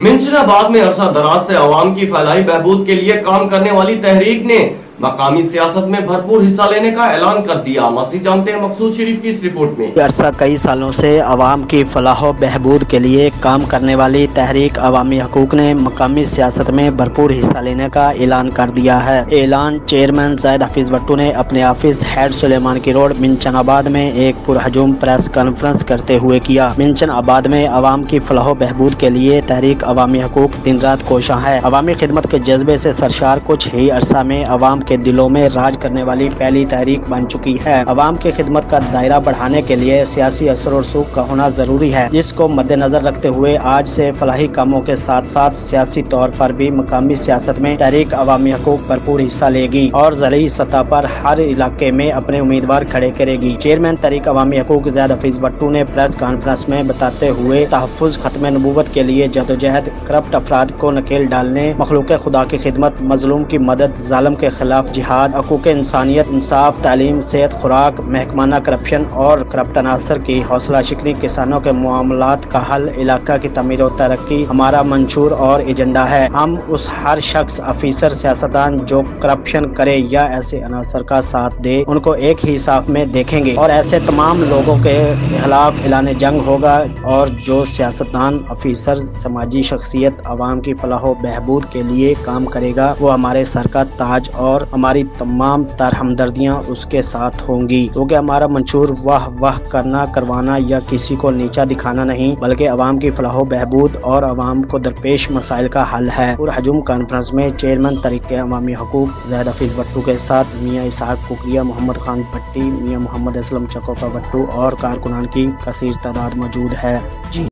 منچناباد میں عرصہ دراز سے عوام کی فلاحی بہبود کے لیے کام کرنے والی تحریک نے مقامی سیاست میں بھرپور حصہ لینے کا اعلان کر دیا۔ مزید جانتے ہیں مقصود شریف کی اس رپورٹ میں۔ عرصہ کئی سالوں سے عوام کی فلاح و بہبود کے لیے کام کرنے والی تحریک عوامی حقوق نے مقامی سیاست میں بھرپور حصہ لینے کا اعلان کر دیا ہے۔ اعلان چیئرمین زاہد حفیظ بٹو نے اپنے آفس ہیڈ سلیمان کی روڈ منچن آباد میں ایک پرہجوم پریس کانفرنس کرتے ہوئے کیا۔ منچن آباد میں عوام کی فلاح و بہبود کے لیے تحریک عوامی حقوق دن رات کوشاں ہے۔ عوامی خدمت کے جذبے سے سرشار کچھ ہی عرصہ میں عوام کے دلوں میں راج کرنے والی پہلی تحریک بن چکی ہے۔ عوام کی خدمت کا دائرہ بڑھانے کے لیے سیاسی اثر و رسوخ کا ہونا ضروری ہے، جس کو مد نظر رکھتے ہوئے آج سے فلاحی کاموں کے ساتھ ساتھ سیاسی طور پر بھی مقامی سیاست میں تحریک عوامی حقوق بھرپور حصہ لے گی اور ضلعی سطح پر ہر علاقے میں اپنے امیدوار کھڑے کرے گی۔ چیئرمین تحریک عوامی حقوق زاہد حفیظ بٹو نے پریس کانفرنس میں بتاتے ہوئے تحفظ ختم نبوت کے لیے جدوجہد، کرپٹ افراد کو نکیل ڈالنے، مخلوق خدا کی خدمت، مظلوم کی مدد، ظالم کے خلاف جہاد، حقوق انسانیت، انصاف، تعلیم، صحت، خوراک، محکمانہ کرپشن اور کرپٹ عناصر کی حوصلہ شکنی، کسانوں کے معاملات کا حل، علاقہ کی تعمیر و ترقی ہمارا منشور اور ایجنڈا ہے۔ ہم اس ہر شخص، افیسر، سیاستدان جو کرپشن کرے یا ایسے عناصر کا ساتھ دے ان کو ایک ہی صاف میں دیکھیں گے اور ایسے تمام لوگوں کے خلاف اعلان جنگ ہوگا، اور جو سیاستدان، افیسر، سماجی شخصیت عوام کی فلاح و بہبود کے لیے کام کرے گا وہ ہمارے سر کا تاج اور ہماری تمام تر ہمدردیاں اس کے ساتھ ہوں گی، کیونکہ ہمارا منشور واہ واہ کرنا، کروانا یا کسی کو نیچا دکھانا نہیں، بلکہ عوام کی فلاح و بہبود اور عوام کو درپیش مسائل کا حل ہے۔ پرہجوم کانفرنس میں چیئرمین تحریک عوامی حقوق زاہد حفیظ بٹو کے ساتھ میاں اسحاق ککریہ، محمد خان بھٹی، میاں محمد اسلم چکوفہ بٹو اور کارکنان کی کثیر تعداد موجود ہے۔